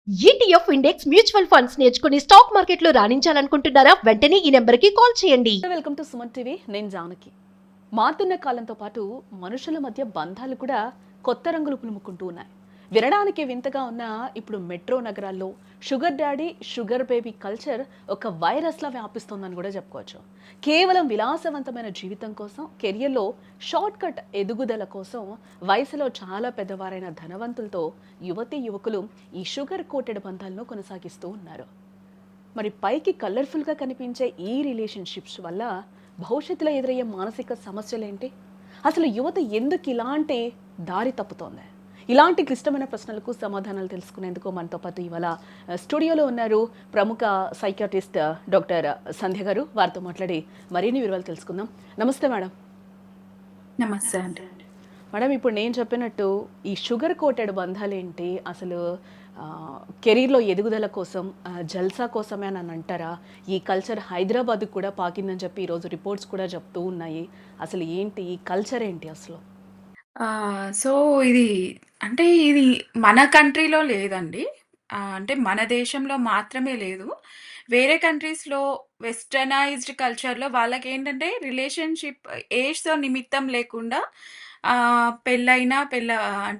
ETF index mutual funds నేర్చుకుని stock మార్కెట్లో రాణించాలనుకుంటున్నారా? వెంటనే ఈ నెంబర్కి కాల్ చేయండి. Welcome to Suman TV. నేను జానకి. మారుతున్న కాలంతో పాటు మనుషుల మధ్య బంధాలు కూడా కొత్త రంగులు పులుముకుంటూ ఉన్నాయి. వినడానికి వింతగా ఉన్న ఇప్పుడు మెట్రో నగరాల్లో sugar daddy sugar baby culture ఒక వైరస్లా వ్యాపిస్తోందని కూడా చెప్పుకోవచ్చు. కేవలం విలాసవంతమైన జీవితం కోసం, కెరియర్లో షార్ట్ కట్ ఎదుగుదల కోసం వయసులో చాలా పెద్దవారైన ధనవంతులతో యువతీ యువకులు ఈ షుగర్ కోటెడ్ బంధాలను కొనసాగిస్తూ ఉన్నారు. మరి పైకి కలర్ఫుల్గా కనిపించే ఈ రిలేషన్షిప్స్ వల్ల భవిష్యత్తులో ఎదురయ్యే మానసిక సమస్యలేంటి? అసలు యువత ఎందుకు ఇలాంటి దారి తప్పుతోంది? ఇలాంటి క్లిష్టమైన ప్రశ్నలకు సమాధానాలు తెలుసుకునేందుకు మనతో పాటు ఇవాళ స్టూడియోలో ఉన్నారు ప్రముఖ సైకియాట్రిస్ట్ డాక్టర్ సంధ్య గారు. వారితో మాట్లాడి మరిన్ని వివరాలు తెలుసుకుందాం. నమస్తే మేడం. నమస్తే అండి. మేడం, ఇప్పుడు నేను చెప్పినట్టు ఈ షుగర్ కోటెడ్ బంధాలేంటి? అసలు కెరీర్లో ఎదుగుదల కోసం, జల్సా కోసమే అని అంటారా? ఈ కల్చర్ హైదరాబాద్కి కూడా పాకిందని చెప్పి ఈరోజు రిపోర్ట్స్ కూడా చెప్తూ ఉన్నాయి. అసలు ఏంటి ఈ కల్చర్ ఏంటి అసలు? సో, ఇది ఇది మన కంట్రీలో లేదండి. అంటే మన దేశంలో మాత్రమే లేదు. వేరే కంట్రీస్‌లో వెస్టర్నైజ్డ్ కల్చర్‌లో వాళ్ళకేంటంటే రిలేషన్‌షిప్ ఏజ్‌తో నిమిత్తం లేకుండా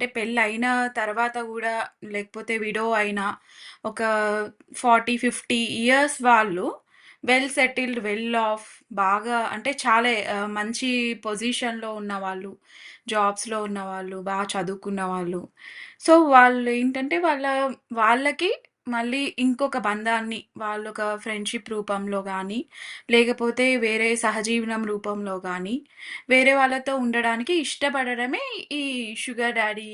పెళ్ళైన తర్వాత గూడా లేకపోతే విడో అయినా ఒక 40, 50 ఇయర్స్ వాళ్ళు వెల్ సెటిల్డ్, వెల్ ఆఫ్ బాగా అంటే చాలా మంచి పొజిషన్‌లో ఉన్నవాళ్ళు, జాబ్స్‌లో ఉన్నవాళ్ళు, చదువుకున్న వాళ్ళు. సో, వాళ్ళేంటంటే వాళ్ళకి మళ్ళీ ఇంకొక బంధాన్ని వాళ్ళొక ఫ్రెండ్‌షిప్ రూపంలో గానీ, లేకపోతే వేరే సహజీవనం రూపంలో గానీ, వేరే వాళ్ళతో ఉండడానికి ఇష్టపడడమే ఈ sugar daddy,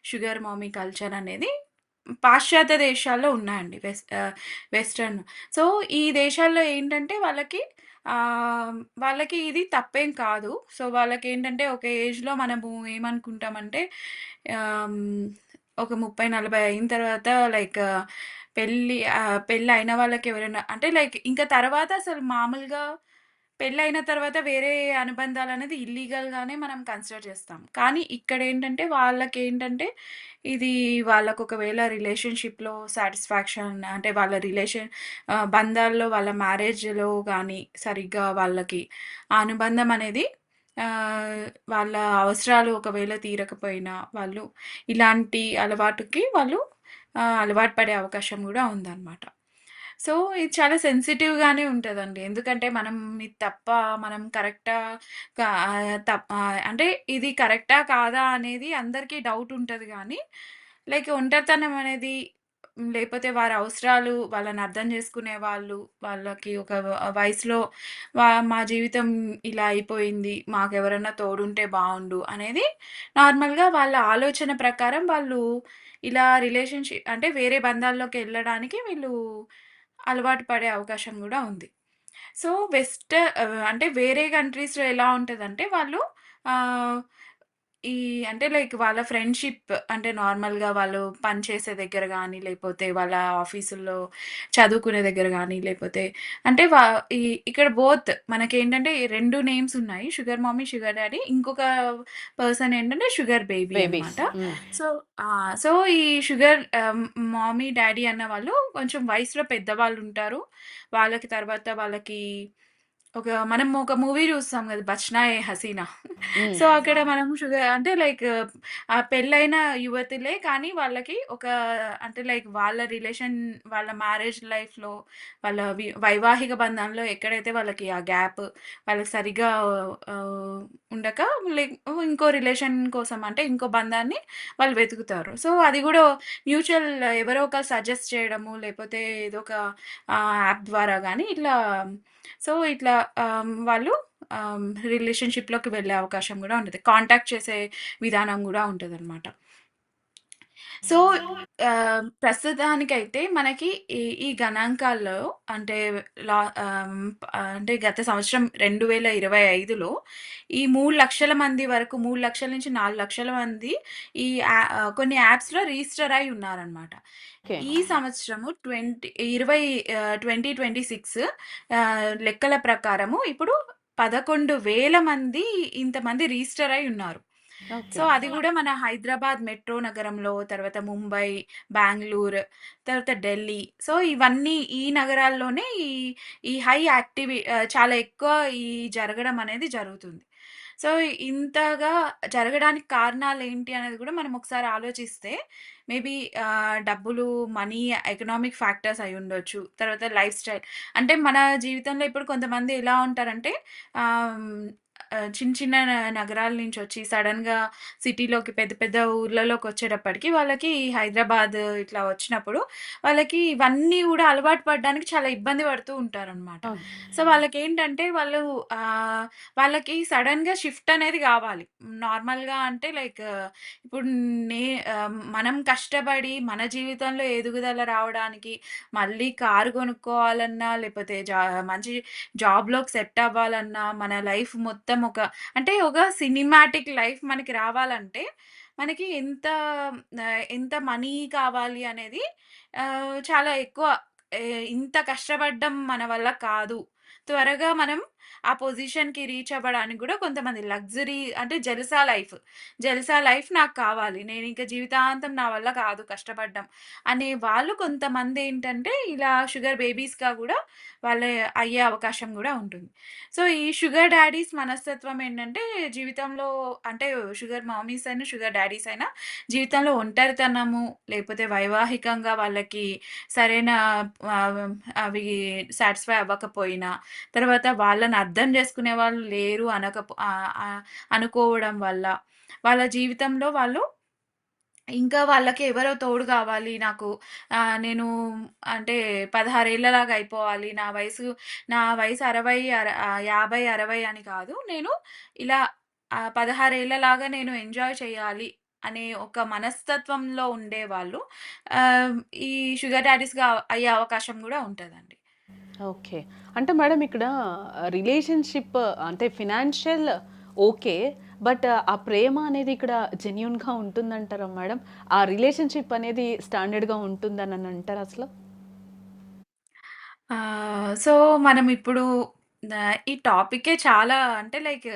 sugar mummy culture అనేది పాశ్చాత్య దేశాల్లో ఉన్నాయండి. వెస్టర్న్. సో, ఈ దేశాల్లో ఏంటంటే వాళ్ళకి ఇది తప్పేం కాదు. సో, వాళ్ళకేంటంటే ఒక ఏజ్‌లో మనము ఏమనుకుంటామంటే ఆహ్, ఒక 30, 40 అయిన తర్వాత పెళ్లయిన వాళ్ళకి ఎవరైనా అంటే ఇంకా తర్వాత అసలు మామూలుగా పెళ్లయిన తర్వాత వేరే అనుబంధాలనేది ఇల్లీగల్‌గానే మనం కన్సిడర్ చేస్తాం. కానీ ఇక్కడేంటంటే ఇది వాళ్ళకొకవేళ రిలేషన్‌షిప్‌లో సాటిస్ఫాక్షన్ అంటే బంధాల్లో వాళ్ళ మ్యారేజ్‌లో గానీ సరిగ్గా వాళ్ళకి ఆ అనుబంధం అనేది వాళ్ళ అవసరాలు ఒకవేళ తీరకపోయినా వాళ్ళు ఇలాంటి అలవాటు పడే అవకాశం గూడా ఉందనమాట. సో, ఇది చాలా సెన్సిటివ్‌గానే ఉంటదండి. ఎందుకంటే మనం కరెక్టా అంటే ఇది కరెక్టా? కాదా? అనేది అందరికీ డౌట్ ఉంటది గానీ, ఒంటరితనం అనేది లేపోతే వారి అవసరాలు వాళ్ళని అర్థం చేసుకునే వాళ్ళు, వాళ్ళకి ఒక వయసులో మా జీవితం ఇలా అయిపోయింది. మాకెవరన్నా తోడుంటే బావుండు అనేది నార్మల్‌గా వాళ్ళ ఆలోచన ప్రకారం వాళ్ళు ఇలా అంటే వేరే బంధాల్లోకెళ్ళడానికి వీళ్ళు అలవాటు పడే అవకాశం గూడా ఉంది. సో, అంటే వేరే కంట్రీస్‌లో ఎలా ఉంటదంటే వాళ్ళు ఆహ్, ఈ అంటే వాళ్ళ ఫ్రెండ్‌షిప్ అంటే నార్మల్‌గా వాళ్ళు పని చేసే దగ్గర గానీ, లేపోతే వాళ్ళ ఆఫీసుల్లో చదువుకునే దగ్గర గానీ, లేపోతే అంటే ఈ ఇక్కడ మనకేంటంటే 2 నేమ్స్ ఉన్నాయి. Sugar mummy, sugar daddy. ఇంకొక పర్సన్ ఏంటంటే షుగర్ బేబీ బేబీస్. అన్నమాట. సో, సో ఈ షుగర్ మమ్మీ, డ్యాడీ అన్న వాళ్ళు కొంచెం వయసులో పెద్దవాళ్ళుంటారు. వాళ్ళకి మనం ఒక మూవీ చూస్తాం గదా! 'బచ్నా ఏ హసీనా.' సో, అక్కడ మనం అంటే ఆ పెళ్ళైన యువతులే కానీ వాళ్ళకి అంటే వాళ్ళ మ్యారేజ్ లైఫ్‌లో వాళ్ళ వైవాహిక బంధంలో ఎక్కడైతే వాళ్ళకి ఆ గ్యాప్ వాళ్ళకి సరిగ్గా ఉండక లైక్ ఇంకో రిలేషన్ కోసం అంటే ఇంకో బంధాన్ని వాళ్ళు వెతుకుతారు. సో, అది గూడా మ్యూచువల్ ఎవరో ఒకరు సజెస్ట్ చేయడము లేపోతే ఏదో ఒక యాప్ ద్వారా గానీ ఇట్లా వాళ్ళు రిలేషన్‌షిప్‌లోకి వెళ్ళే అవకాశం గూడా ఉంటది. కాంటాక్ట్ చేసే విధానం గూడా ఉంటదనమాట. సో, ప్రస్తుతానికైతే మనకి ఈ గణాంకాల్లో అంటే లా ఆహ్, అంటే గత సంవత్సరం 2025లో ఈ 3,00,000 మంది వరకు 3,00,000-4,00,000 మంది కొన్ని యాప్స్‌లో రిజిస్టర్ అయ్యి ఉన్నారనమాట. ఓకే. ఈ సంవత్సరము 2026 లెక్కల ప్రకారము ఇప్పుడు 11,000 మంది ఇంతమంది రిజిస్టర్ అయ్యి ఉన్నారు. ఓకే. సో, అది గూడా మన హైదరాబాద్ మెట్రో నగరంలో, తర్వాత ముంబై, బెంగుళూరు, తర్వాత ఢిల్లీ. సో, ఇవన్నీ ఈ నగరాల్లోనే ఈ చాలా ఎక్కువ ఈ జరగడం అనేది జరుగుతుంది. సో, ఇంతగా జరగడానికి కారణాలేంటి అనేది గూడా మనం ఒకసారి ఆలోచిస్తే మేబీ డబ్బులు, మనీ, ఎకనామిక్ ఫ్యాక్టర్స్ అయ్యుండొచ్చు. తర్వాత లైఫ్ స్టైల్. అంటే మన జీవితంలో ఇప్పుడు కొంతమంది ఎలా ఉంటారంటే ఆహ్, హ్మ్, చిన్న చిన్న నగరాల నుంచొచ్చి సడెన్‌గా సిటీలోకి పెద్ద పెద్ద ఊర్లలోకొచ్చేటప్పటికి వాళ్ళకి ఈ హైదరాబాద్ ఇట్లా వచ్చినప్పుడు వాళ్ళకి ఇవన్నీ గూడా అలవాటు పడడానికి చాలా ఇబ్బంది పడుతూ ఉంటారనమాట. అవును. సో, వాళ్ళకేంటంటే ఆహ్, వాళ్ళకి సడెన్‌గా షిఫ్ట్ అనేది గావాలి. నార్మల్‌గా అంటే లైక్ ఇప్పుడు మనం కష్టపడి మన జీవితంలో ఎదుగుదల రావడానికి మళ్ళీ కారు కొనుక్కోవాలన్నా, లేపోతే మంచి జాబ్‌లోకి సెట్ అవ్వాలన్నా, మన లైఫ్ మొత్తం అంటే ఒక సినిమాటిక్ లైఫ్ మనకి రావాలంటే, మనకి ఎంత మనీ కావాలి అనేది చాలా ఎక్కువ. ఇంత కష్టపడ్డం మన వల్ల కాదు. త్వరగా మనం ఆ పొజిషన్‌కి రీచ్ అవ్వడానికి గూడా కొంతమంది లగ్జరీ అంటే జల్సా లైఫ్ నాకు కావాలి. నేనింక జీవితాంతం నా వల్ల కాదు కష్టపడ్డం అనే వాళ్ళు కొంతమందేంటంటే, ఇలా షుగర్ బేబీస్‌గా గూడా వాళ్ళే అయ్యే అవకాశం గూడా ఉంటుంది. సో, ఈ షుగర్ డాడీస్ మనస్తత్వం ఏంటంటే, జీవితంలో అంటే షుగర్ మమ్మీస్ అయినా, షుగర్ డాడీస్ అయినా జీవితంలో ఒంటరితనము, లేకపోతే వైవాహికంగా వాళ్ళకి సరైన ఆహ్, అవి సాటిస్ఫై అవ్వకపోయినా, తర్వాత వాళ్ళని అర్థం చేసుకునే వాళ్ళు లేరు అనుకోవడం వల్ల, వాళ్ళ జీవితంలో వాళ్ళు ఇంకా వాళ్ళకి ఎవరో తోడు కావాలి నాకు. నేను అంటే 16 ఏళ్లలాగా అయిపోవాలి. నా వయసు 50, 60 అని కాదు. నేను ఇలా 16 ఏళ్లలాగా నేను ఎంజాయ్ చేయాలి అనే ఒక మనస్తత్వంలో ఉండేవాళ్ళు ఆహ్, ఈ షుగర్ డాడీస్‌గా అయ్యే అవకాశం గూడా ఉంటదండి. ఓకే. అంటే మేడం ఇక్కడ రిలేషన్‌షిప్ అంటే ఫినాన్షియల్ ఓకే. బట్ ఆ ప్రేమ అనేది ఇక్కడ జెన్యూన్‌గా ఉంటుందంటారా మేడం? ఆ రిలేషన్‌షిప్ అనేది స్టాండర్డ్‌గా ఉంటుందని అంటారా అసలు? సో, మనమిప్పుడు ఈ టాపికే చాలా అంటే లైక్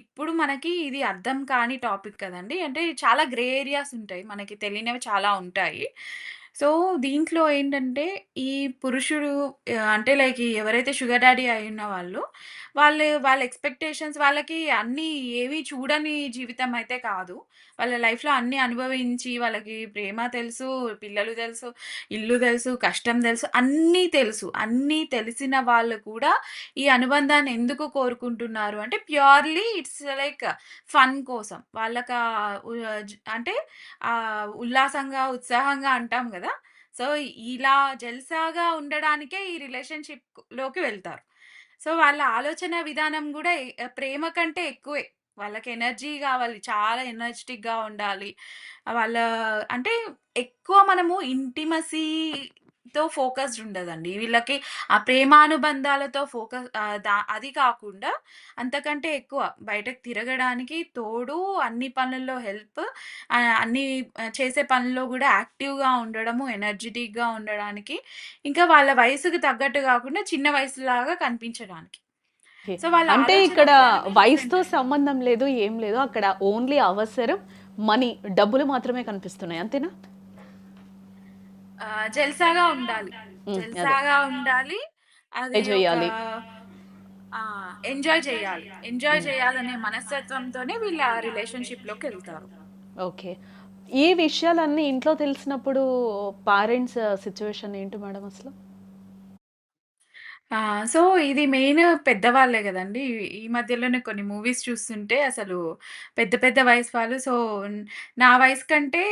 ఇప్పుడు మనకి ఇది అర్థం కాని టాపిక్ కదండీ. అంటే చాలా గ్రే ఏరియాస్ ఉంటాయి. మనకి తెలియనివి చాలా ఉంటాయి. సో, దీంట్లో ఏంటంటే ఈ పురుషుడు అంటే లైక్ ఎవరైతే షుగర్ డాడీ అయిన వాళ్ళ ఎక్స్‌పెక్టేషన్స్ వాళ్ళకి అన్నీ ఏవి చూడని జీవితం అయితే కాదు. వాళ్ళ లైఫ్‌లో అన్నీ అనుభవించి వాళ్ళకి ప్రేమ తెలుసు, పిల్లలు తెలుసు, ఇల్లు తెలుసు, కష్టం తెలుసు, అన్నీ తెలుసు. అన్నీ తెలిసిన వాళ్ళు కూడా ఈ అనుబంధాన్ని ఎందుకు కోరుకుంటున్నారు అంటే ప్యూర్‌లీ ఇట్స్ లైక్ ఫన్ కోసం. వాళ్ళకా ఉ అంటే ఉల్లాసంగా, ఉత్సాహంగా అంటాం గదా! సో, ఇలా జల్సాగా ఉండడానికే ఈ రిలేషన్‌షిప్‌లోకి వెళ్తారు. సో, వాళ్ళ ఆలోచన విధానం గూడా ప్రేమ కంటే ఎక్కువే. వాళ్ళకి ఎనర్జీ గావాలి. చాలా ఎనర్జిటిక్‌గా ఉండాలి. వాళ్ళ అంటే ఎక్కువ మనము ఇంటిమసీతో ఫోకస్డ్ ఉండదండి. వీళ్ళకి ఆ ప్రేమానుబంధాలతో అది కాకుండా అంతకంటే ఎక్కువ బయటకి తిరగడానికి తోడు, అన్ని పనుల్లో హెల్ప్, అన్నీ చేసే పనుల్లో గూడా యాక్టివ్‌గా ఉండడము, ఎనర్జిటిక్‌గా ఉండడానికి, ఇంకా వాళ్ళ వయసుకి తగ్గట్టు గాకుండా చిన్న వయసులాగా కనిపించడానికి. ఓకే. సో, వాళ్ళ అంటే ఆలోచన ఇక్కడ విధానమే వయసుతో డిఫరెంట్. సంబంధం లేదు, ఏం లేదు. అక్కడ ఓన్లీ అవసరం, మనీ, డబ్బులు మాత్రమే కనిపిస్తున్నాయి. అంతేనా? జల్సాగా ఉండాలి. అదే. జల్సాగా ఉండాలి. అది ఎంజాయ్ ఒక చేయాలి. ఎంజాయ్ చేయాలి. ఎంజాయ్ చేయాలనే మనస్తత్వంతోనే వీళ్ళు ఆ రిలేషన్‌షిప్‌లోకెళ్తారు. ఓకే. ఈ విషయాలన్నీ ఇంట్లో తెలిసినప్పుడు పేరెంట్స్ సిట్యుయేషన్ ఏంటి మేడం అసలు? సో, ఇది మెయిన్ పెద్దవాళ్ళే గదండీ! ఈ మధ్యలోనే కొన్ని మూవీస్ చూస్తుంటే అసలు పెద్ద పెద్ద వయసు వాళ్ళు నా వయసు కంటే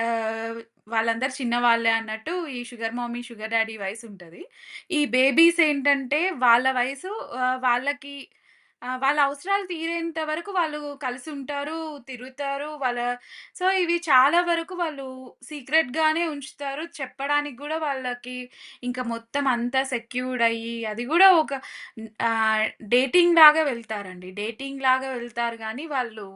ఆహ్, వాళ్ళందరూ చిన్నవాళ్ళే అన్నట్టు ఈ షుగర్ మమ్మీ, షుగర్ డ్యాడీ వయసుంటది. ఈ బేబీస్ ఏంటంటే వాళ్ళ వయసు వాళ్ళ అవసరాలు తీరేంత వరకు వాళ్ళు కలిసుంటారు, తిరుగుతారు. సో, ఇవి చాలా వరకు వాళ్ళు సీక్రెట్‌గానే ఉంచుతారు. చెప్పడానికి గూడా వాళ్ళకి ఇంక మొత్తం అంతా సెక్యూర్డ్ అయ్యి, అది గూడా ఆహ్, డేటింగ్ లాగా వెళ్తారండి. డేటింగ్ లాగా వెళ్తారు గానీ, వాళ్ళు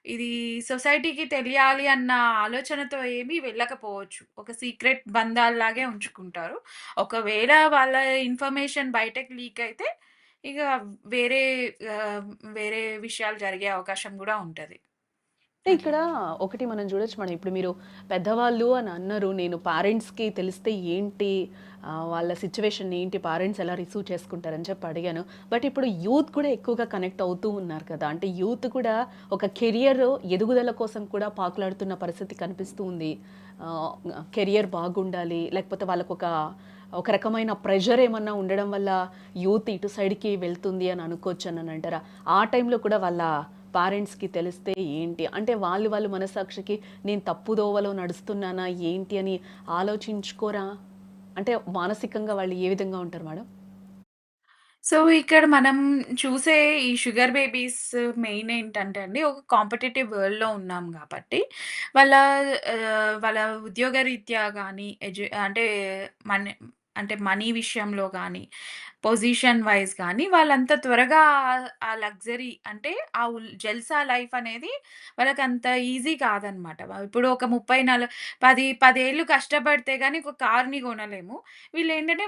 ఇది సొసైటీకి తెలియాలి అన్న ఆలోచనతో ఏమి వెళ్ళకపోవచ్చు. ఒక సీక్రెట్ బంధాల్లాగే ఉంచుకుంటారు. ఒకవేళ వాళ్ళ ఇన్ఫర్మేషన్ బయటకి లీక్ అయితే, ఇగ వేరే వేరే విషయాలు జరిగే అవకాశం గూడా ఉంటది. అంటే అట్లా. ఇక్కడ ఒకటి మనం చూడొచ్చు మేడం. ఇప్పుడు మీరు పెద్దవాళ్ళు అని అన్నారు. నేను పేరెంట్స్‌కి తెలిస్తే ఏంటి? వాళ్ళ సిట్యుయేషన్ ఏంటి? పేరెంట్స్ ఎలా రిసీవ్ చేసుకుంటారని చెప్పి అడిగాను. బట్ ఇప్పుడు యూత్ కూడా ఎక్కువగా కనెక్ట్ అవుతూ ఉన్నారు కదా! అంటే యూత్ కూడా ఒక కెరియర్ ఎదుగుదల కోసం కూడా పాకులాడుతున్న పరిస్థితి కనిపిస్తూ ఉంది. ఆహ్, కెరియర్ బాగుండాలి. లేకపోతే ఒక రకమైన ప్రెషర్ ఏమన్నా ఉండడం వల్ల యూత్ ఇటు సైడ్‌కి వెళ్తుంది అని అనుకోవచ్చని అంటారా? ఆ టైంలో కూడా వాళ్ళ పేరెంట్స్‌కి తెలిస్తే ఏంటి? అంటే వాళ్ళు మనస్సాక్షికి నేను తప్పు దోవలో నడుస్తున్నానా ఏంటి అని ఆలోచించుకోరా? అంటే మానసికంగా వాళ్ళు ఏ విధంగా ఉంటారు మేడం? సో, ఇక్కడ మనం చూసే ఈ షుగర్ బేబీస్ మెయిన్ ఏంటంటే అండి, ఒక కాంపిటీటివ్ వరల్డ్‌లో ఉన్నాం గాబట్టి, వాళ్ళ వాళ్ళ ఉద్యోగరీత్యా గానీ, అంటే మనీ అంటే మనీ విషయంలో గానీ, పొజిషన్ వైస్ గానీ, వాళ్ళంత త్వరగా ఆ లగ్జరీ అంటే జల్సా లైఫ్ అనేది వాళ్ళకంత ఈజీ కాదనమాట. ఇప్పుడు ఒక 30, 10 ఏళ్ళు కష్టపడితే గాని ఒక కార్‌ని గొనలేము. వీళ్ళేంటంటే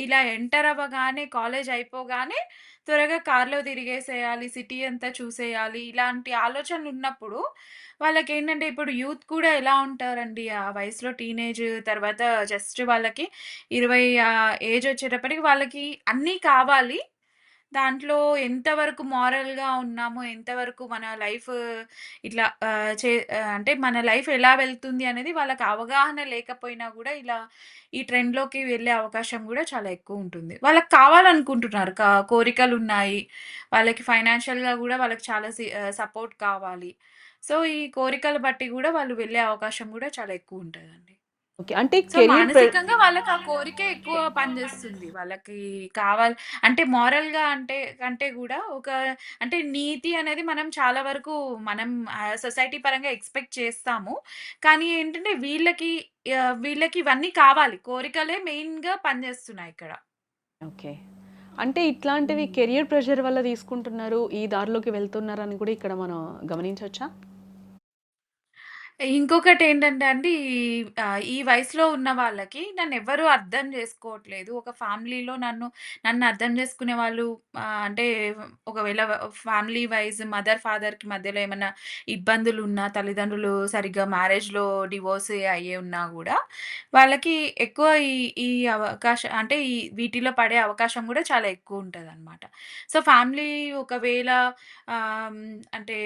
ఇలా ఎంటర్ అవ్వగానే కాలేజ్ అయిపోగానే త్వరగా కార్‌లో తిరిగేసేయాలి, సిటీ అంతా చూసేయాలి. ఇలాంటి ఆలోచనలున్నప్పుడు వాళ్ళకేంటంటే ఇప్పుడు యూత్ కూడా ఎలా ఉంటారండి, ఆ వయసులో టీనేజ్ తర్వాత జస్ట్ వాళ్ళకి 20 ఏజ్ వచ్చేటప్పటికి వాళ్ళకి అన్నీ కావాలి. దాంట్లో ఎంతవరకు మోరల్‌గా ఉన్నామో, ఎంతవరకు మన లైఫ్ ఇట్లా అంటే మన లైఫ్ ఎలా వెళ్తుంది అనేది వాళ్ళకి అవగాహన లేకపోయినా గూడా ఇలా ఈ ట్రెండ్‌లోకి వెళ్ళే అవకాశం గూడా చాలా ఎక్కువుంటుంది. వాళ్ళకి కావాలనుకుంటున్నారు. కోరికలున్నాయి. వాళ్ళకి ఫైనాన్షియల్‌గా గూడా వాళ్ళకి చాలా సపోర్ట్ కావాలి. సో, ఈ కోరికలు బట్టి గూడా వాళ్ళు వెళ్ళే అవకాశం గూడా చాలా ఎక్కువుంటదండి. ఓకే. అంటే సో, కెరియర్ మానసికంగా వాళ్ళకి ఆ కోరికే ఎక్కువ పనిజేస్తుంది. వాళ్ళకి కావాలి అంటే మోరల్‌గా అంటే కంటే గూడా అంటే నీతి అనేది మనం చాలా వరకు మనం సొసైటీ పరంగా ఎక్స్‌పెక్ట్ చేస్తాము. కానీ ఏంటంటే వీళ్ళకి ఇవన్నీ కావాలి. కోరికలే మెయిన్‌గా పనిజేస్తున్నాయిక్కడ. ఓకే. అంటే ఇట్లాంటివి హ్మ్. కెరియర్ ప్రెషర్ వల్ల తీసుకుంటున్నారు. ఈ దారిలోకి వెళ్తున్నారని కూడా ఇక్కడ మనం గమనించొచ్చా? ఇంకొకటేంటంటే అండి, ఈ వయసులో ఉన్న వాళ్ళకి నన్నెవ్వరు అర్థం జేసుకోవట్లేదు. ఒక ఫ్యామిలీలో నన్ను అర్థం జేసుకునే వాళ్ళు అంటే ఒకవేళ ఫ్యామిలీ వైస్ మదర్, ఫాదర్‌కి మధ్యలో ఏమన్నా ఇబ్బందులున్నా, తల్లిదండ్రులు సరిగ్గా మ్యారేజ్‌లో డివోర్స్ అయ్యి ఉన్నా గూడా, వాళ్ళకి ఎక్కువ ఈ ఈ అంటే వీటిలో పడే అవకాశం గూడా చాలా ఎక్కువుంటదనమాట. సో, ఫ్యామిలీ ఒకవేళ అంటే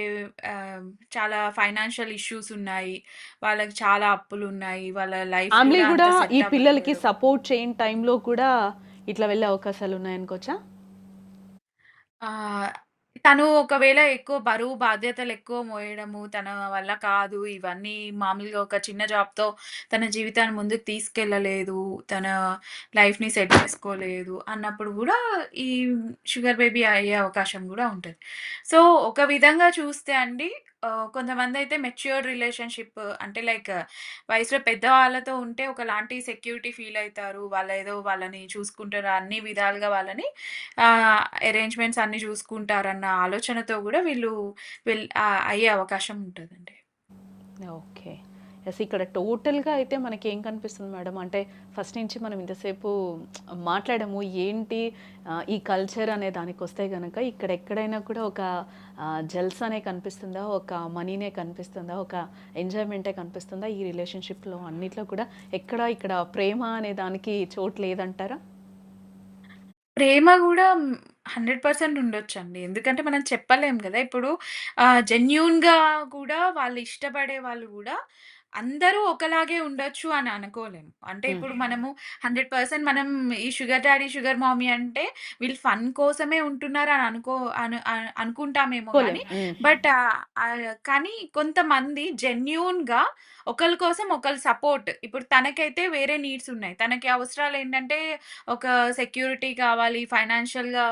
ఆహ్, చాలా ఫైనాన్షియల్ ఇష్యూస్ ఉన్నాయి. వాళ్ళకి చాలా అప్పులున్నాయి. వాళ్ళ లైఫ్ ఫ్యామిలీ గూడా గూడా అంత ఈ సెట్ పిల్లలకి అవ్వట్లేదు. సపోర్ట్ చేయని టైంలో కూడా ఇట్లా వెళ్ళే అవకాశాలున్నాయనుకోవచ్చా? ఆహ్, తను ఒకవేళ ఎక్కువ బరువు బాధ్యతలెక్కువ మోయడము, తన వల్ల కాదు, ఇవన్నీ మామూలుగా ఒక చిన్న జాబ్‌తో తన జీవితాన్ని ముందుకు తీసుకెళ్ళలేదు, తన లైఫ్‌ని సెట్ చేసుకోలేదు అన్నప్పుడు గూడా ఈ షుగర్ బేబీ అయ్యే అవకాశం గూడా ఉంటది. సో, ఒక విధంగా చూస్తే అండి, కొంతమందయితే మెచ్యూర్డ్ రిలేషన్‌షిప్ అంటే లైక్ వయసులో పెద్దవాళ్ళతో ఉంటే ఒకలాంటి సెక్యూరిటీ ఫీలయితారు. వాళ్ళేదో వాళ్ళని చూసుకుంటారు. అన్ని విధాలుగా వాళ్ళని అరేంజ్‌మెంట్స్ అన్నీ చూసుకుంటారన్న ఆలోచనతో గూడా వీళ్ళు అయ్యే అవకాశం ఉంటదండి. ఓకే. యెస్. ఇక్కడ టోటల్‌గా అయితే మనకేం కనిపిస్తుంది మేడం? అంటే ఫస్ట్ నుంచి మనం ఇంతసేపు మాట్లాడాము. ఏంటి ఈ కల్చర్ అనే దానికొస్తే గనక ఇక్కడ ఎక్కడైనా కూడా ఒక జెల్స్ కనిపిస్తుందా? ఒక మనీనే కనిపిస్తుందా? ఒక ఎంజాయ్‌మెంటే కనిపిస్తుందా? ఈ రిలేషన్‌షిప్‌లో అన్నిట్లో కూడా ఇక్కడ ప్రేమ అనే దానికి చోటు లేదంటారా? ప్రేమ గూడా 100% ఉండొచ్చండి. ఎందుకంటే మనం చెప్పలేం గదా! ఇప్పుడు జెన్యూన్‌గా కూడా వాళ్ళు ఇష్టపడే వాళ్ళు గూడా అందరూ ఒకలాగే ఉండొచ్చు అని అనుకోలేము. అంటే హ్మ్. ఇప్పుడు మనము 100% మనం ఈ షుగర్ డాడీ, షుగర్ మమ్మీ అంటే వీళ్ళు ఫన్ కోసమే ఉంటున్నారు అని అనుకుంటామేమో అనుకోలేం. గానీ, హ్మ్. బట్ కానీ కొంతమంది జెన్యూన్‌గా ఒకళ్ళ కోసం ఒకళ్ళు సపోర్ట్. ఇప్పుడు తనకైతే వేరే నీడ్స్ ఉన్నాయి. తనకి అవసరాలేంటంటే ఒక సెక్యూరిటీ కావాలి, ఫైనాన్షియల్‌గా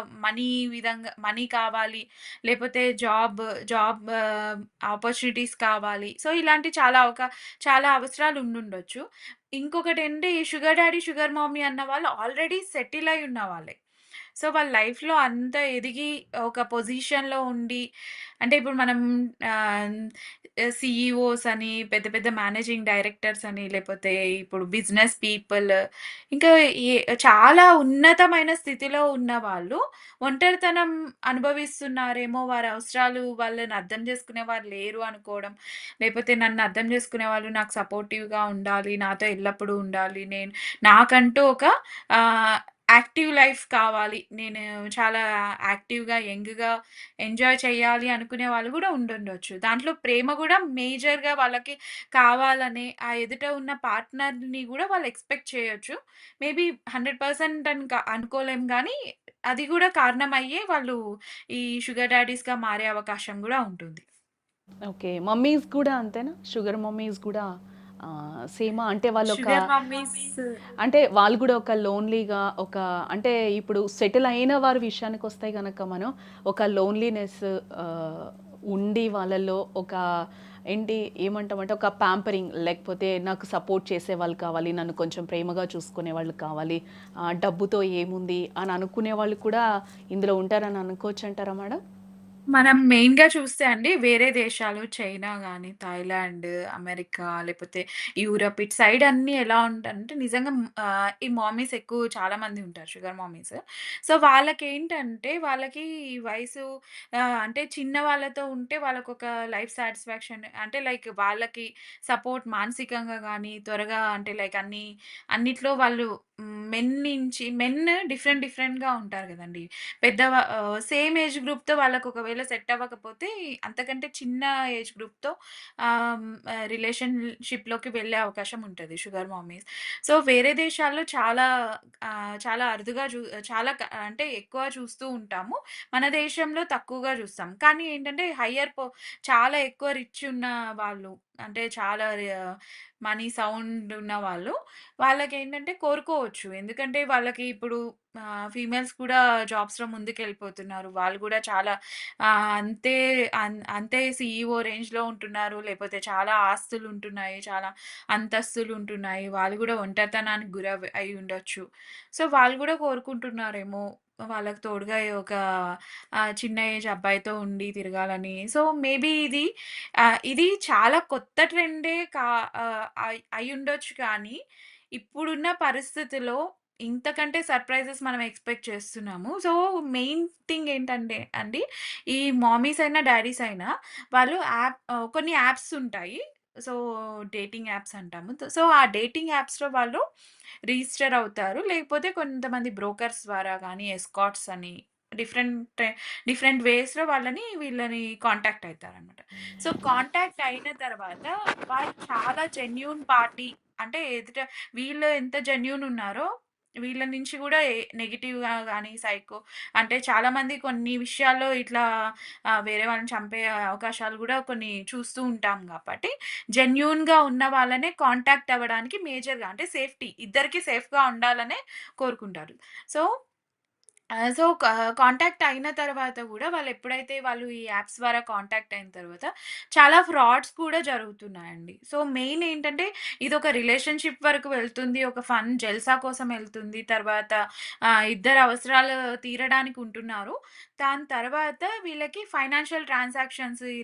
మనీ కావాలి, లేపోతే జాబ్ ఆపర్చునిటీస్ కావాలి. సో, ఇలాంటి చాలా అవసరాలు ఉండుండొచ్చు. ఇంకొకటేంటి షుగర్ డాడీ, షుగర్ మమ్మీ అన్న వాళ్ళు ఆల్రెడీ సెటిల్ అయి ఉన్న వాళ్ళే. సో, వాళ్ళ లైఫ్‌లో అంత ఎదిగి ఒక పొజిషన్‌లో ఉండి అంటే ఇప్పుడు మనం ఆహ్, సీఈఓస్ అని, పెద్ద పెద్ద మేనేజింగ్ డైరెక్టర్స్ అని, లేపోతే ఇప్పుడు బిజినెస్ పీపుల్ ఇంకా ఏ చాలా ఉన్నతమైన స్థితిలో ఉన్నవాళ్ళు ఒంటరితనం అనుభవిస్తున్నారేమో, వారి అవసరాలు వాళ్ళని అర్థం చేసుకునేవారు లేరు అనుకోవడం, లేపోతే నన్ను అర్థం చేసుకునేవాళ్ళు నాకు సపోర్టివ్‌గా ఉండాలి, నాతో ఎల్లప్పుడూ ఉండాలి, నాకంటూ ఒక ఆహ్, యాక్టివ్ లైఫ్ కావాలి. నేను చాలా యాక్టివ్‌గా, యంగ్‌గా ఎంజాయ్ చేయాలి అనుకునే వాళ్ళు గూడా ఉండుండొచ్చు. దాంట్లో ప్రేమ గూడా మేజర్‌గా వాళ్ళకి కావాలనే ఆ ఎదుట ఉన్న పార్ట్నర్‌ని గూడా వాళ్ళు ఎక్స్‌పెక్ట్ చేయొచ్చు. మేబీ 100% అని అనుకోలేం గానీ, అది గూడా కారణమయ్యే వాళ్ళు ఈ షుగర్ డాడీస్‌గా మారే అవకాశం గూడా ఉంటుంది. ఓకే. మమ్మీస్ కూడా అంతేనా? షుగర్ మమ్మీస్ కూడా సేమా? అంటే వాళ్ళొక షుగర్ మమ్మీస్ అంటే వాళ్ళు గూడా ఒక లోన్‌లీగా అంటే ఇప్పుడు సెటిల్ అయిన వారి విషయానికొస్తే గనక మనం ఒక లోన్‌లీనెస్ ఆహ్, ఉండి వాళ్ళలో ఒక ఏమంటామంటే ఒక పాంపరింగ్ లేకపోతే నాకు సపోర్ట్ చేసేవాళ్ళు కావాలి. నన్ను కొంచెం ప్రేమగా చూసుకునేవాళ్ళు కావాలి. డబ్బుతో ఏముంది అని అనుకునే వాళ్ళు కూడా ఇందులో ఉంటారని అనుకోవచ్చంటారా మేడం? మనం మెయిన్‌గా చూస్తే అండి వేరే దేశాలు చైనా గాని, థాయిలాండ్, అమెరికా లేపోతే యూరప్ ఇటు సైడ్ అన్నీ ఎలా ఉంటారంటే నిజంగా ఈ మామీస్ ఎక్కువ చాలా మంది ఉంటారు. Sugar mummies. సో, వాళ్ళకేంటంటే వాళ్ళకి ఈ వయసు అంటే చిన్న వాళ్ళతో ఉంటే వాళ్ళకొక లైఫ్ సాటిస్ఫాక్షన్ అంటే లైక్ వాళ్ళకి సపోర్ట్ మానసికంగా గాని త్వరగా అంటే లైక్ అన్నిట్లో వాళ్ళు మెన్ డిఫరెంట్ డిఫరెంట్‌గా ఉంటారు గదండీ! సేమ్ ఏజ్ గ్రూప్‌తో వాళ్ళకి ఒకవేళ సెట్ అవ్వకపోతే, అంతకంటే చిన్న ఏజ్ గ్రూప్‌తో రిలేషన్‌షిప్‌లోకి వెళ్ళే అవకాశం ఉంటది షుగర్ మామీస్. సో, వేరే దేశాల్లో చాలా అరుదుగా అంటే ఎక్కువ చూస్తూ ఉంటాము. మన దేశంలో తక్కువగా చూస్తాం. కానీ ఏంటంటే చాలా ఎక్కువ రిచ్ ఉన్న వాళ్ళు అంటే చాలా మనీ సౌండ్ ఉన్నవాళ్ళు వాళ్ళకేంటంటే కోరుకోవచ్చు. ఎందుకంటే వాళ్ళకి ఇప్పుడు ఫీమేల్స్ కూడా జాబ్స్‌లో ముందుకెళ్ళిపోతున్నారు. వాళ్ళు గూడా చాలా అంతే సీఈఓ రేంజ్‌లో ఉంటున్నారు. లేపోతే చాలా ఆస్తులుంటున్నాయి. చాలా అంతస్తులుంటున్నాయి. వాళ్ళు గూడా ఒంటరితనానికి అయి ఉండొచ్చు. సో, వాళ్ళు గూడా కోరుకుంటున్నారేమో వాళ్ళకి తోడుగా ఒక చిన్న ఏజ్ అబ్బాయితో ఉండి తిరగాలని. సో, మేబీ ఇది చాలా కొత్త ట్రెండే అయ్యుండొచ్చు కానీ, ఇప్పుడున్న పరిస్థితిలో ఇంతకంటే సర్‌ప్రైజెస్ మనం ఎక్స్‌పెక్ట్ చేస్తున్నాము. సో, మెయిన్ థింగ్ ఏంటంటే అండి, ఈ మామీస్ అయినా, డ్యాడీస్ అయినా వాళ్ళు కొన్ని యాప్స్ ఉంటాయి. సో, డేటింగ్ యాప్స్ అంటాము. సో, ఆ డేటింగ్ యాప్స్‌లో వాళ్ళు రిజిస్టర్ అవుతారు. లేకపోతే కొంతమంది బ్రోకర్స్ ద్వారా గానీ, ఎస్కార్ట్స్ అని డిఫరెంట్ డిఫరెంట్ వేస్‌లో వీళ్ళని కాంటాక్ట్ అయితారనమాట. సో, కాంటాక్ట్ అయిన తర్వాత వాళ్ళు చాలా జెన్యూన్ పార్టీ అంటే వీళ్ళు ఎంత జెన్యూన్ ఉన్నారో వీళ్ళ నుంచి గూడా నెగెటివ్‌గా గాని, అంటే చాలామంది కొన్ని విషయాల్లో ఇట్లా వేరే వాళ్ళని చంపే అవకాశాలు గూడా కొన్ని చూస్తూ ఉంటాం గాబట్టి, జెన్యూన్‌గా ఉన్న వాళ్ళనే కాంటాక్ట్ అవ్వడానికి మేజర్‌గా అంటే ఇద్దరికీ సేఫ్‌గా ఉండాలనే కోరుకుంటారు. సో సో, కాంటాక్ట్ అయిన తర్వాత గూడా వాళ్ళు ఈ యాప్స్ ద్వారా కాంటాక్ట్ అయిన తర్వాత చాలా ఫ్రాడ్స్ కూడా జరుగుతున్నాయండి. సో, మెయిన్ ఏంటంటే ఇదొక రిలేషన్‌షిప్ వరకు వెళ్తుంది. ఒక ఫన్ జల్సా కోసం ఎళ్తుంది. తర్వాత ఇద్దరి అవసరాలు తీరడానికి ఉంటున్నారు. దాని తర్వాత వీళ్ళకి ఫైనాన్షియల్ ట్రాన్సాక్షన్స్ ఈ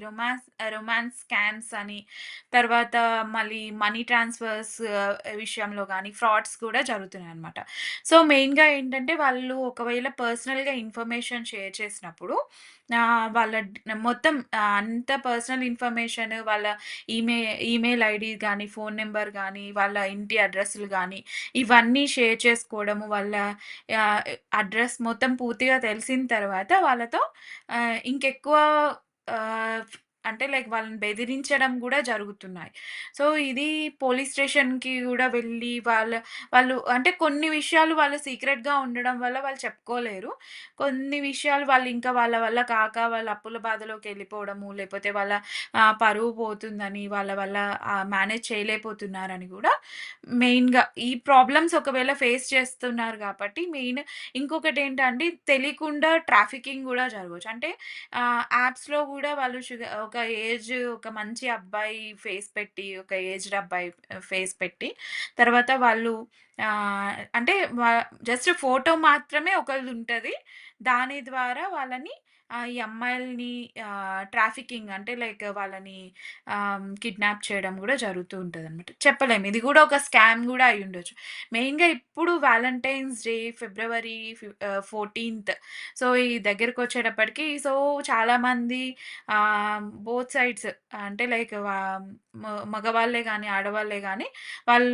రొమాన్స్ స్కామ్స్ అని, తర్వాత మళ్ళీ మనీ ట్రాన్స్‌ఫర్స్ విషయంలో గానీ ఫ్రాడ్స్ కూడా జరుగుతున్నాయన్నమాట. సో, మెయిన్‌గా ఏంటంటే వాళ్ళు ఒకవేళ పర్సనల్‌గా ఇన్ఫర్మేషన్ షేర్ చేసినప్పుడు వాళ్ళ మొత్తం అంత పర్సనల్ ఇన్ఫర్మేషన్ వాళ్ళ ఈమె ఈమెయిల్ ఐడీ గానీ, ఫోను నంబర్ గానీ, వాళ్ళ ఇంటి అడ్రెస్‌లు గానీ, ఇవన్నీ షేర్ చేసుకోవడము. వాళ్ళ ఆహ్, అడ్రెస్ మొత్తం పూర్తిగా తెలిసిన తర్వాత వాళ్ళతో ఇంకెక్కువ ఆహ్, అంటే లైక్ వాళ్ళని బెదిరించడం గూడా జరుగుతున్నాయి. సో, ఇది పోలీస్ స్టేషన్‌కి గూడా వెళ్ళి వాళ్ళు అంటే కొన్ని విషయాలు వాళ్ళు సీక్రెట్‌గా ఉండడం వల్ల వాళ్ళు చెప్పుకోలేరు. కొన్ని విషయాలు వాళ్ళు ఇంకా వాళ్ళ వల్ల కాక వాళ్ళ అప్పుల బాధలోకెళ్ళిపోవడము, లేపోతే వాళ్ళ పరువు పోతుందని, వాళ్ళ వల్ల మేనేజ్ చేయలేకపోతున్నారని గూడా మెయిన్‌గా ఈ ప్రాబ్లమ్స్ ఒకవేళ ఫేస్ చేస్తున్నారు గాబట్టి ఇంకొకటేంటంటే తెలియకుండా ట్రాఫికింగ్ గూడా జరగొచ్చు. అంటే యాప్స్‌లో గూడా వాళ్ళు ఒక ఒక మంచి అబ్బాయి ఫేస్ పెట్టి, ఒక ఏజ్డ్ అబ్బాయి ఫేస్ పెట్టి, తర్వాత వాళ్ళు అంటే జస్ట్ ఫోటో మాత్రమే ఒకళ్ళదుంటది. దాని ద్వారా వాళ్ళని ఈ అమ్మాయిలని ట్రాఫికింగ్ అంటే లైక్ వాళ్ళని కిడ్నాప్ చేయడం గూడా జరుగుతూ ఉంటదనమాట. చెప్పలేము. ఇది గూడా ఒక స్కామ్ గూడా అయ్యుండొచ్చు. మెయిన్‌గా ఇప్పుడు వాలంటైన్స్ డే ఫిబ్రవరి 14థ్. సో, ఈ దగ్గరకొచ్చేటప్పటికి చాలామంది బోత్ సైడ్స్ అంటే లైక్ మగవాళ్ళే గాని, ఆడవాళ్ళే గాని వాళ్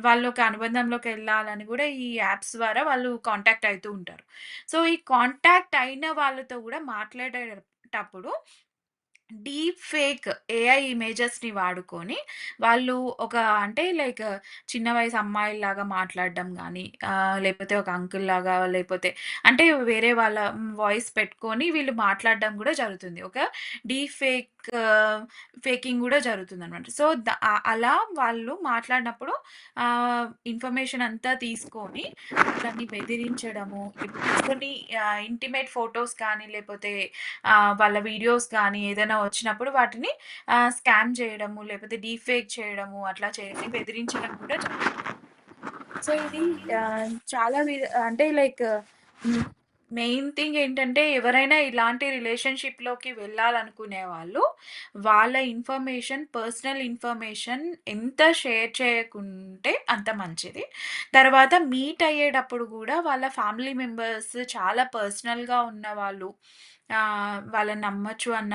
వాళ్ళొక అనుబంధంలోకెళ్ళాలని గూడా ఈ యాప్స్ ద్వారా వాళ్ళు కాంటాక్ట్ అయితూ ఉంటారు. సో, ఈ కాంటాక్ట్ అయిన వాళ్ళతో గూడా మాట్లాడేటప్పుడు డీప్ ఫేక్ ఏఐ ఇమేజెస్‌ని వాడుకొని వాళ్ళు ఒక అంటే లైక్ చిన్న వయసు అమ్మాయిల్లాగా మాట్లాడడం గానీ, లేపోతే ఒక అంకుల్‌లాగా లేపోతే అంటే వేరే వాళ్ళ వాయిస్ పెట్టుకొని వీళ్ళు మాట్లాడడం గూడా జరుగుతుంది. ఒక డీప్ ఫేకింగ్ గూడా జరుగుతుందనమాట. సో, అలా వాళ్ళు మాట్లాడినప్పుడు ఇన్ఫర్మేషన్ అంతా తీసుకొని వాళ్ళని బెదిరించడము, ఇప్పుడు కొన్ని ఇంటిమేట్ ఫోటోస్ కానీ లేపోతే వాళ్ళ వీడియోస్ గానీ ఏదైనా వచ్చినప్పుడు వాటిని స్కామ్ చేయడము, లేపోతే డీఫేక్ చేయడము, అట్లా చేసి బెదిరించడం కూడా జరుగుతుంది. సో, ఇది చాలా అంటే లైక్ హ్మ్. మెయిన్ థింగ్ ఏంటంటే ఎవరైనా ఇలాంటి రిలేషన్‌షిప్‌లోకి వెళ్ళాలనుకునే వాళ్ళు, వాళ్ళ పర్సనల్ ఇన్ఫర్మేషన్ ఎంత షేర్ చేయకుంటే అంత మంచిది. తర్వాత మీట్ అయ్యేటప్పుడు గూడా వాళ్ళ ఫ్యామిలీ మెంబర్స్ చాలా పర్సనల్‌గా ఉన్నవాళ్ళు వాళ్ళని నమ్మొచ్చు అన్న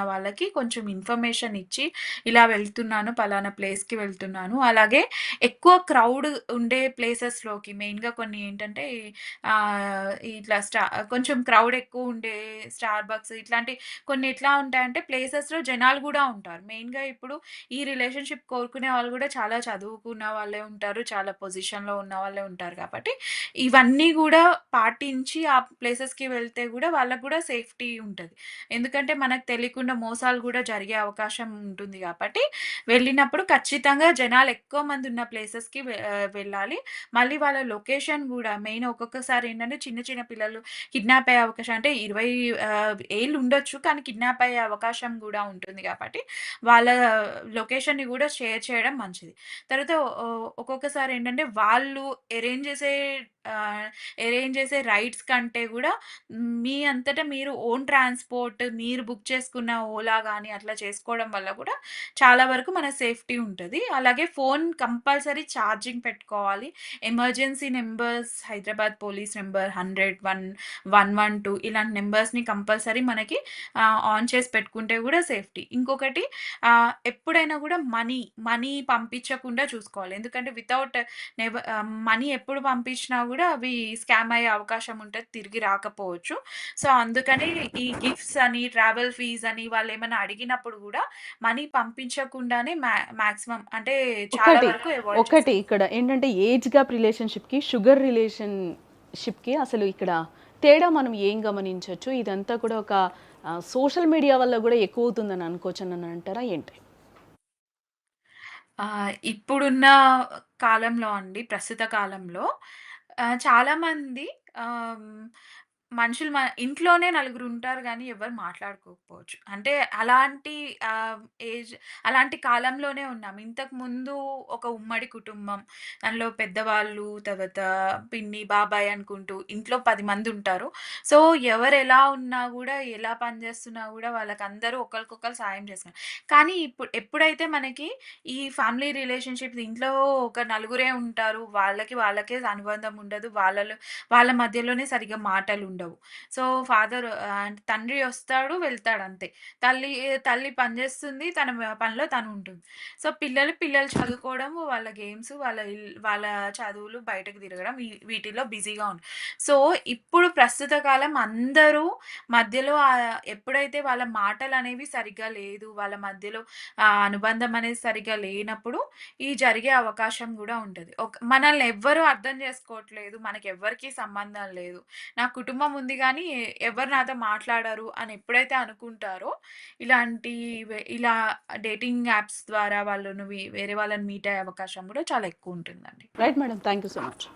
వాళ్ళకి కొంచెం ఇన్ఫర్మేషన్ ఇచ్చి, ఇలా వెళ్తున్నాను, పలానా ప్లేస్‌కి వెళ్తున్నాను. అలాగే ఎక్కువ క్రౌడ్ ఉండే ప్లేసెస్‌లోకి మెయిన్‌గా కొన్ని ఏంటంటే ఇట్లా కొంచెం క్రౌడ్ ఎక్కువుండే స్టార్ బక్స్ ఇట్లాంటి కొన్ని ఎట్లా ఉంటాయంటే ప్లేసెస్‌లో జనాలు గూడా ఉంటారు. మెయిన్‌గా ఇప్పుడు ఈ రిలేషన్‌షిప్ కోరుకునే వాళ్ళు గూడా చాలా చదువుకున్న వాళ్ళే ఉంటారు. చాలా పొజిషన్‌లో ఉన్న వాళ్ళే ఉంటారు కాబట్టి, ఇవన్నీ గూడా పాటించి ఆ ప్లేసెస్‌కి వెళ్తే గూడా వాళ్ళకి గూడా సేఫ్టీ ఉంటది. ఎందుకంటే మనకు తెలియకుండా మోసాలు గూడా జరిగే అవకాశం ఉంటుంది గాబట్టి, వెళ్ళినప్పుడు ఖచ్చితంగా జనాలు ఎక్కువ మంది ఉన్న ప్లేసెస్‌కి వెళ్ళాలి. మళ్ళీ వాళ్ళ లొకేషన్ గూడా మెయిన్ ఒక్కొక్కసారి ఏంటంటే చిన్న చిన్న పిల్లలు కిడ్నాప్ అయ్యే అవకాశం అంటే 20 ఏళ్ళు ఉండొచ్చు. కానీ కిడ్నాప్ అయ్యే అవకాశం గూడా ఉంటుంది గాబట్టి, వాళ్ళ లొకేషన్‌ని గూడా షేర్ చేయడం మంచిది. తర్వాత ఒక్కొక్కసారి ఏంటంటే వాళ్ళు అరేంజ్ చేసే ఆహ్, అరేంజ్ చేసే రైడ్స్ కంటే గూడా మీ అంతట మీరు ఓన్ ట్రాన్స్‌పోర్ట్ మీరు బుక్ చేసుకున్న ఓలా గాని అట్లా చేసుకోవడం వల్ల గూడా చాలా వరకు మన సేఫ్టీ ఉంటది. అలాగే ఫోన్ కంపల్సరీ ఛార్జింగ్ పెట్టుకోవాలి. Emergency numbers Hyderabad police number 100, 112 ఇలాంటి నంబర్స్‌ని కంపల్సరీ మనకి ఆన్ చేసి పెట్టుకుంటే గూడా సేఫ్టీ. ఇంకొకటి ఎప్పుడైనా గూడా మనీ పంపించకుండా చూసుకోవాలి. ఎందుకంటే మనీ ఎప్పుడు పంపించినా గూడా అవి స్కామ్ అయ్యే అవకాశం ఉంటది. తిరిగి రాకపోవచ్చు. సో, అందుకని ఈ గిఫ్ట్స్ అని, ట్రావెల్ ఫీస్ అని వాళ్ళేమన్నా అడిగినప్పుడు గూడా మనీ పంపించకుండానే మాక్సిమం అంటే చాలా ఒకటి, వరకు అవాయిడ్ ఒకటి ఇక్కడ ఏంటంటే ఏజ్ గ్యాప్ రిలేషన్‌షిప్‌కి, షుగర్ రిలేషన్‌షిప్‌కి అసలు ఇక్కడ తేడా మనం ఏం గమనించొచ్చు? ఇదంతా కూడా ఒక సోషల్ మీడియా వల్ల గూడా ఎక్కువవుతుందని అనుకోవచ్చని అంటారా ఏంటి? ఇప్పుడున్న కాలంలో అండి, ప్రస్తుత కాలంలో చాలామంది ఆహ్, మనుషులు ఇంట్లోనే నలుగురుంటారు గానీ, ఎవరు మాట్లాడుకోకపోవచ్చు. అంటే అలాంటి ఆహ్, ఏజ్ అలాంటి కాలంలోనే ఉన్నాం. ఇంతకుముందు ఒక ఉమ్మడి కుటుంబం. దానిలో పెద్దవాళ్ళు, తర్వాత పిన్ని, బాబాయ్ అనుకుంటూ ఇంట్లో 10 మందుంటారు. సో, ఎవరెలా ఉన్నా గూడా, ఎలా పని జేస్తున్నా గూడా వాళ్ళకందరూ ఒకళ్ళకొకళ్ళు సాయం చేసుకున్నారు. కానీ ఎప్పుడైతే మనకి ఈ ఫ్యామిలీ రిలేషన్‌షిప్స్ ఇంట్లో ఒక నలుగురే ఉంటారు. వాళ్ళకే అనుబంధం ఉండదు. వాళ్ళ మధ్యలోనే సరిగ్గా మాటలుండవు. సో, తండ్రి ఒస్తాడు, వెళ్తాడంతే. తల్లి పని జేస్తుంది. తన పనిలో తనుంటుంది. సో, పిల్లలు చదువుకోవడం, వాళ్ళ గేమ్స్, వాళ్ళ చదువులు, బయటకు తిరగడం వీటిలో బిజీగా సో, ఇప్పుడు ప్రస్తుత కాలం అందరూ మధ్యలో ఎప్పుడైతే వాళ్ళ మాటలనేవి సరిగ్గా లేదు. వాళ్ళ మధ్యలో అనుబంధం అనేది సరిగ్గా లేనప్పుడు జరిగే అవకాశం గూడా ఉంటది. మనల్ని ఎవ్వరు అర్థం చేసుకోవట్లేదు. మనకెవ్వరికీ సంబంధం లేదు. నా కుటుంబం ఉంది గానీ, ఎవరు నాతో మాట్లాడరు అని ఎప్పుడైతే అనుకుంటారో, ఇలా డేటింగ్ యాప్స్ ద్వారా వాళ్ళను వేరే వాళ్ళని మీట్ అయ్యే అవకాశం గూడా చాలా ఎక్కువుంటుందండి. Right madam. Thank you so much.